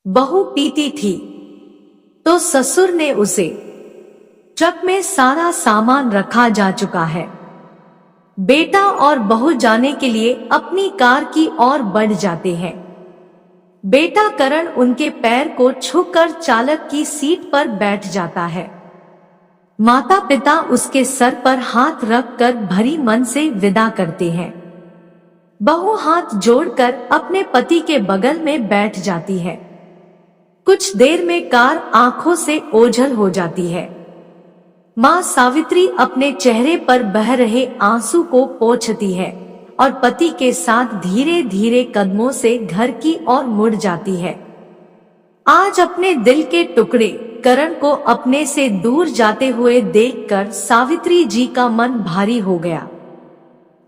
बहू पीती थी तो ससुर ने उसे, ट्रक में सारा सामान रखा जा चुका है। बेटा और बहू जाने के लिए अपनी कार की ओर बढ़ जाते हैं। बेटा करण उनके पैर को छूकर चालक की सीट पर बैठ जाता है। माता पिता उसके सर पर हाथ रखकर भरी मन से विदा करते हैं। बहू हाथ जोड़कर अपने पति के बगल में बैठ जाती है। कुछ देर में कार आंखों से ओझल हो जाती है। माँ सावित्री अपने चेहरे पर बह रहे आंसू को पोंछती है और पति के साथ धीरे धीरे कदमों से घर की ओर मुड़ जाती है। आज अपने दिल के टुकड़े करण को अपने से दूर जाते हुए देखकर सावित्री जी का मन भारी हो गया।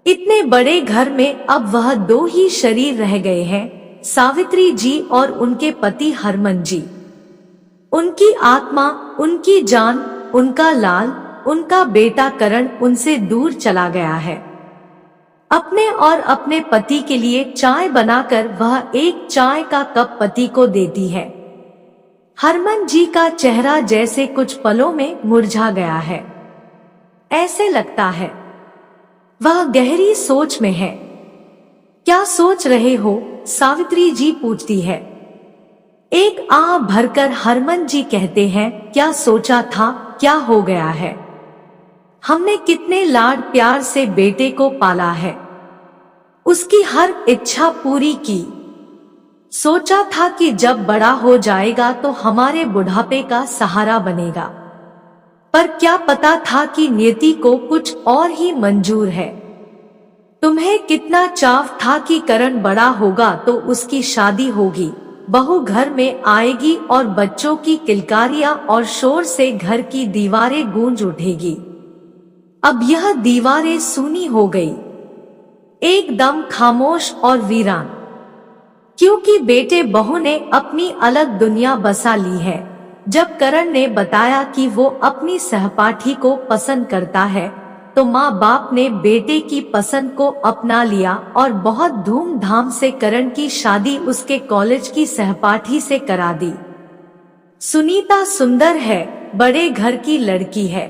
इतने बड़े घर में अब वह दो ही शरीर रह गए हैं, सावित्री जी और उनके पति हरमन जी। उनकी आत्मा, उनकी जान, उनका लाल, उनका बेटा करण उनसे दूर चला गया है। अपने और अपने पति के लिए चाय बनाकर वह एक चाय का कप पति को देती है। हरमन जी का चेहरा जैसे कुछ पलों में मुरझा गया है। ऐसे लगता है वह गहरी सोच में है। क्या सोच रहे हो? सावित्री जी पूछती है। एक आह भरकर हरमन जी कहते हैं, क्या सोचा था, क्या हो गया है? हमने कितने लाड प्यार से बेटे को पाला है, उसकी हर इच्छा पूरी की। सोचा था कि जब बड़ा हो जाएगा तो हमारे बुढ़ापे का सहारा बनेगा, पर क्या पता था कि नियति को कुछ और ही मंजूर है। तुम्हें कितना चाव था कि करण बड़ा होगा तो उसकी शादी होगी, बहू घर में आएगी और बच्चों की किलकारियां और शोर से घर की दीवारें गूंज उठेगी। अब यह दीवारें सूनी हो गई, एकदम खामोश और वीरान, क्योंकि बेटे बहू ने अपनी अलग दुनिया बसा ली है। जब करण ने बताया कि वो अपनी सहपाठी को पसंद करता है तो माँ बाप ने बेटे की पसंद को अपना लिया और बहुत धूमधाम से करण की शादी उसके कॉलेज की सहपाठी से करा दी। सुनीता सुंदर है, बड़े घर की लड़की है।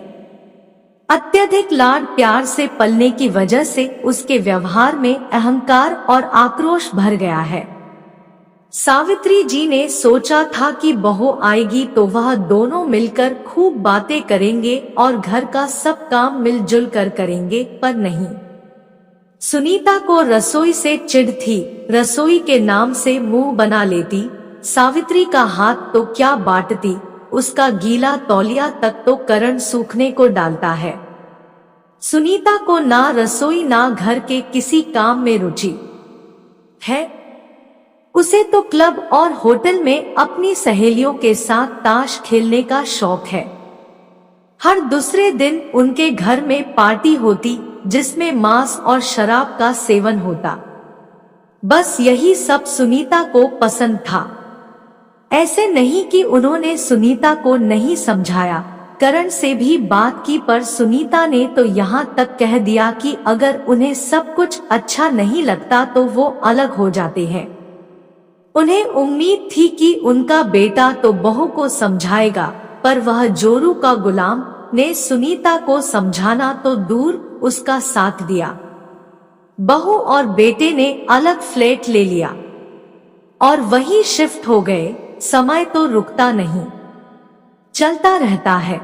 अत्यधिक लाड प्यार से पलने की वजह से उसके व्यवहार में अहंकार और आक्रोश भर गया है। सावित्री जी ने सोचा था कि बहू आएगी तो वह दोनों मिलकर खूब बातें करेंगे और घर का सब काम मिलजुल कर करेंगे, पर नहीं। सुनीता को रसोई से चिढ़ थी, रसोई के नाम से मुंह बना लेती। सावित्री का हाथ तो क्या बांटती, उसका गीला तौलिया तक तो करण सूखने को डालता है। सुनीता को ना रसोई ना घर के किसी काम में रुचि है। उसे तो क्लब और होटल में अपनी सहेलियों के साथ ताश खेलने का शौक है। हर दूसरे दिन उनके घर में पार्टी होती जिसमें मांस और शराब का सेवन होता। बस यही सब सुनीता को पसंद था। ऐसे नहीं कि उन्होंने सुनीता को नहीं समझाया, करण से भी बात की, पर सुनीता ने तो यहाँ तक कह दिया कि अगर उन्हें सब कुछ अच्छा नहीं लगता तो वो अलग हो जाते हैं। उन्हें उम्मीद थी कि उनका बेटा तो बहू को समझाएगा, पर वह जोरू का गुलाम ने सुनीता को समझाना तो दूर उसका साथ दिया। बहू और बेटे ने अलग फ्लैट ले लिया और वहीं शिफ्ट हो गए। समय तो रुकता नहीं, चलता रहता है।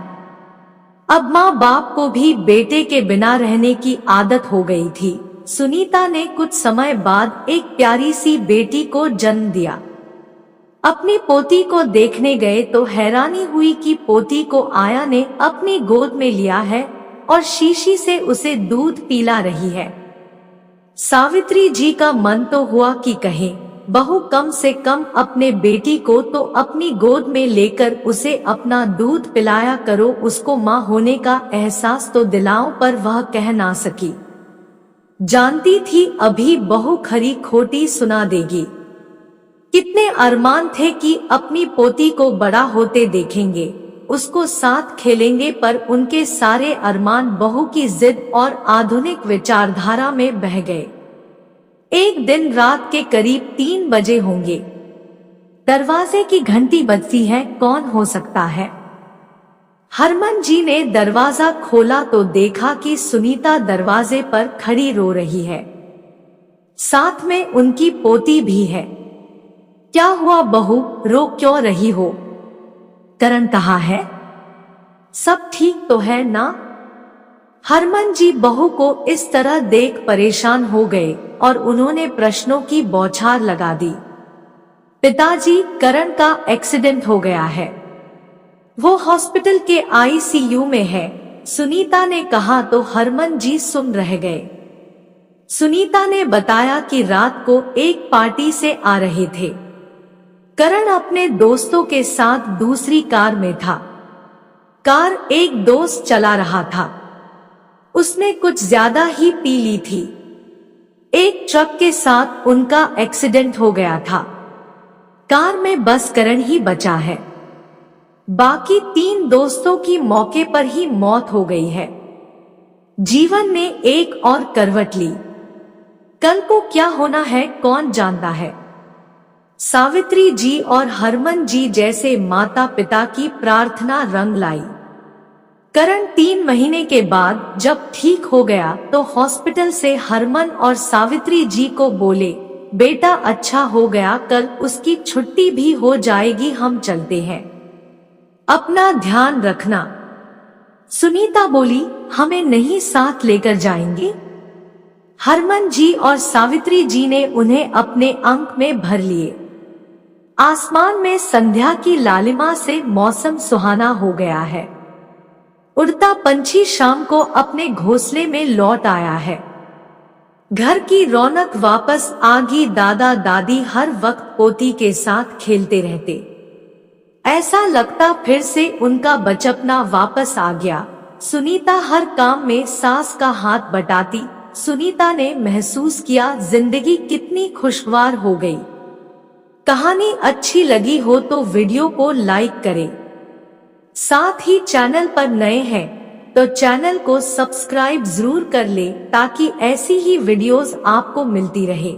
अब माँ बाप को भी बेटे के बिना रहने की आदत हो गई थी। सुनीता ने कुछ समय बाद एक प्यारी सी बेटी को जन्म दिया। अपनी पोती को देखने गए तो हैरानी हुई कि पोती को आया ने अपनी गोद में लिया है और शीशी से उसे दूध पिला रही है। सावित्री जी का मन तो हुआ कि कहे, बहू कम से कम अपने बेटी को तो अपनी गोद में लेकर उसे अपना दूध पिलाया करो, उसको माँ होने का एहसास तो दिलाओ, पर वह कह ना सकी। जानती थी अभी बहू खरी खोटी सुना देगी। कितने अरमान थे कि अपनी पोती को बड़ा होते देखेंगे, उसको साथ खेलेंगे, पर उनके सारे अरमान बहू की जिद और आधुनिक विचारधारा में बह गए। एक दिन रात के करीब 3 बजे होंगे। दरवाजे की घंटी बजती है, कौन हो सकता है? हरमन जी ने दरवाजा खोला तो देखा कि सुनीता दरवाजे पर खड़ी रो रही है, साथ में उनकी पोती भी है। क्या हुआ बहू, रो क्यों रही हो? करण कहाँ है? सब ठीक तो है ना? हरमन जी बहू को इस तरह देख परेशान हो गए और उन्होंने प्रश्नों की बौछार लगा दी। पिताजी, करण का एक्सीडेंट हो गया है, वो हॉस्पिटल के आईसीयू में है, सुनीता ने कहा तो हरमन जी सुन रह गए। सुनीता ने बताया कि रात को एक पार्टी से आ रहे थे। करण अपने दोस्तों के साथ दूसरी कार में था। कार एक दोस्त चला रहा था, उसने कुछ ज्यादा ही पी ली थी। एक ट्रक के साथ उनका एक्सीडेंट हो गया था। कार में बस करण ही बचा है, बाकी 3 दोस्तों की मौके पर ही मौत हो गई है। जीवन ने एक और करवट ली। कल को क्या होना है कौन जानता है। सावित्री जी और हरमन जी जैसे माता पिता की प्रार्थना रंग लाई। करण 3 महीने के बाद जब ठीक हो गया तो हॉस्पिटल से हरमन और सावित्री जी को बोले, बेटा अच्छा हो गया, कल उसकी छुट्टी भी हो जाएगी, हम चलते हैं, अपना ध्यान रखना। सुनीता बोली, हमें नहीं साथ लेकर जाएंगे? हरमन जी और सावित्री जी ने उन्हें अपने अंक में भर लिए। आसमान में संध्या की लालिमा से मौसम सुहाना हो गया है। उड़ता पंछी शाम को अपने घोंसले में लौट आया है। घर की रौनक वापस आ गई। दादा दादी हर वक्त पोती के साथ खेलते रहते, ऐसा लगता फिर से उनका बचपना वापस आ गया। सुनीता हर काम में सास का हाथ बटाती। सुनीता ने महसूस किया जिंदगी कितनी खुशगवार हो गई। कहानी अच्छी लगी हो तो वीडियो को लाइक करें, साथ ही चैनल पर नए हैं तो चैनल को सब्सक्राइब जरूर कर ले ताकि ऐसी ही वीडियोस आपको मिलती रहे।